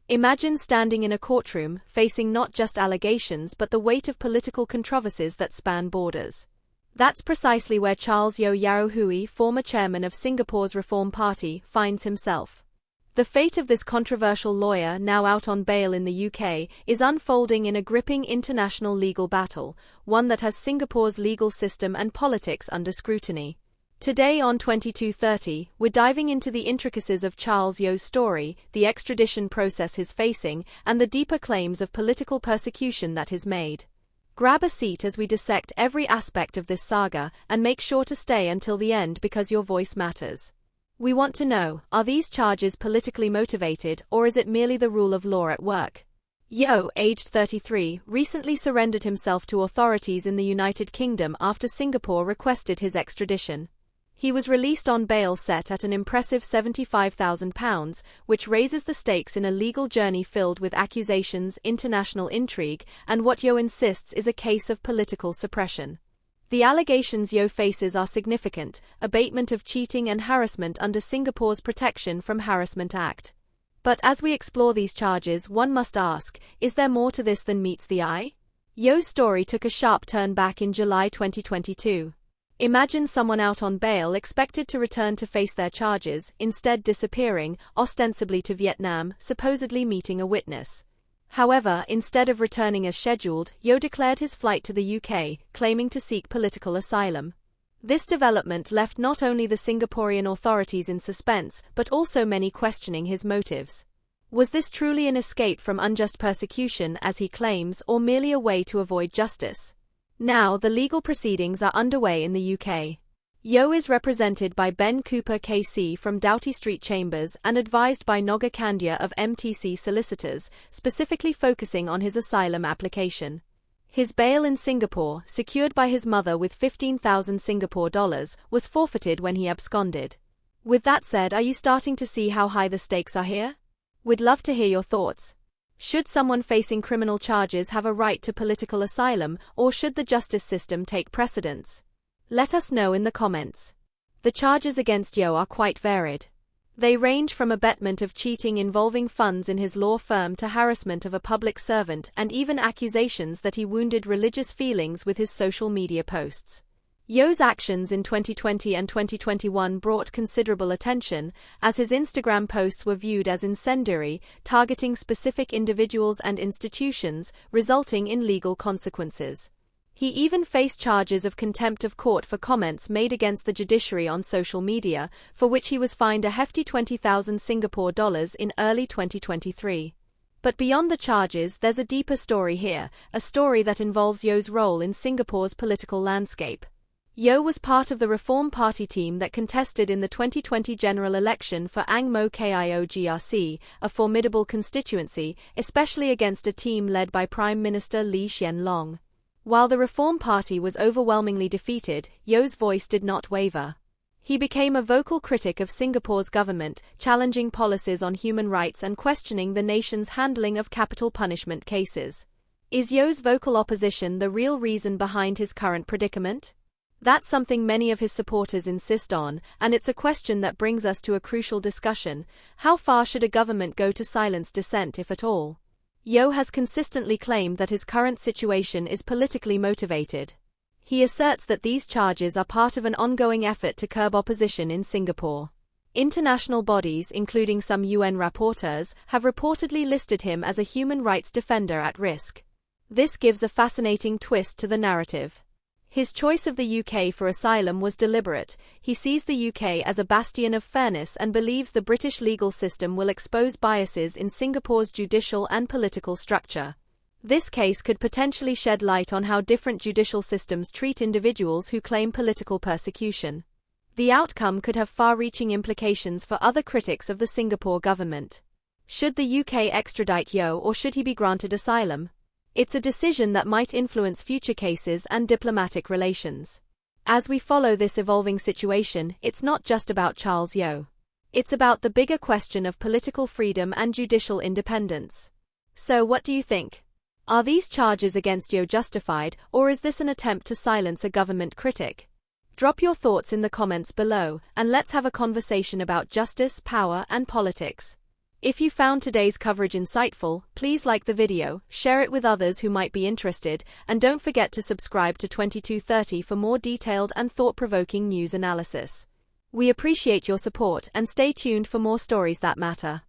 Imagine standing in a courtroom, facing not just allegations but the weight of political controversies that span borders. That's precisely where Charles Yeo, former chairman of Singapore's Reform Party, finds himself. The fate of this controversial lawyer, now out on bail in the UK, is unfolding in a gripping international legal battle, one that has Singapore's legal system and politics under scrutiny. Today on 2230, we're diving into the intricacies of Charles Yeo's story, the extradition process he's facing, and the deeper claims of political persecution that he's made. Grab a seat as we dissect every aspect of this saga, and make sure to stay until the end because your voice matters. We want to know, are these charges politically motivated, or is it merely the rule of law at work? Yeo, aged 33, recently surrendered himself to authorities in the United Kingdom after Singapore requested his extradition. He was released on bail set at an impressive £75,000, which raises the stakes in a legal journey filled with accusations, international intrigue, and what Yeo insists is a case of political suppression. The allegations Yeo faces are significant: abatement of cheating and harassment under Singapore's Protection from Harassment Act. But as we explore these charges, one must ask, is there more to this than meets the eye? Yeo's story took a sharp turn back in July 2022. Imagine someone out on bail expected to return to face their charges, instead disappearing, ostensibly to Vietnam, supposedly meeting a witness. However, instead of returning as scheduled, Yeo declared his flight to the UK, claiming to seek political asylum. This development left not only the Singaporean authorities in suspense, but also many questioning his motives. Was this truly an escape from unjust persecution, as he claims, or merely a way to avoid justice? Now, the legal proceedings are underway in the UK. Yeo is represented by Ben Cooper KC from Doughty Street Chambers and advised by Noga Kandia of MTC Solicitors, specifically focusing on his asylum application. His bail in Singapore, secured by his mother with 15,000 Singapore dollars, was forfeited when he absconded. With that said, are you starting to see how high the stakes are here? We'd love to hear your thoughts. Should someone facing criminal charges have a right to political asylum, or should the justice system take precedence? Let us know in the comments. The charges against Yeo are quite varied. They range from abetment of cheating involving funds in his law firm to harassment of a public servant and even accusations that he wounded religious feelings with his social media posts. Yeo's actions in 2020 and 2021 brought considerable attention, as his Instagram posts were viewed as incendiary, targeting specific individuals and institutions, resulting in legal consequences. He even faced charges of contempt of court for comments made against the judiciary on social media, for which he was fined a hefty 20,000 Singapore dollars in early 2023. But beyond the charges, there's a deeper story here, a story that involves Yeo's role in Singapore's political landscape. Yeo was part of the Reform Party team that contested in the 2020 general election for Ang Mo Kio GRC, a formidable constituency, especially against a team led by Prime Minister Lee Hsien Loong. While the Reform Party was overwhelmingly defeated, Yeo's voice did not waver. He became a vocal critic of Singapore's government, challenging policies on human rights and questioning the nation's handling of capital punishment cases. Is Yeo's vocal opposition the real reason behind his current predicament? That's something many of his supporters insist on, and it's a question that brings us to a crucial discussion: how far should a government go to silence dissent, if at all? Yeo has consistently claimed that his current situation is politically motivated. He asserts that these charges are part of an ongoing effort to curb opposition in Singapore. International bodies, including some UN rapporteurs, have reportedly listed him as a human rights defender at risk. This gives a fascinating twist to the narrative. His choice of the UK for asylum was deliberate. He sees the UK as a bastion of fairness and believes the British legal system will expose biases in Singapore's judicial and political structure. This case could potentially shed light on how different judicial systems treat individuals who claim political persecution. The outcome could have far-reaching implications for other critics of the Singapore government. Should the UK extradite Yeo, or should he be granted asylum? It's a decision that might influence future cases and diplomatic relations. As we follow this evolving situation, it's not just about Charles Yeo. It's about the bigger question of political freedom and judicial independence. So what do you think? Are these charges against Yeo justified, or is this an attempt to silence a government critic? Drop your thoughts in the comments below, and let's have a conversation about justice, power, and politics. If you found today's coverage insightful, please like the video, share it with others who might be interested, and don't forget to subscribe to 2230 for more detailed and thought-provoking news analysis. We appreciate your support and stay tuned for more stories that matter.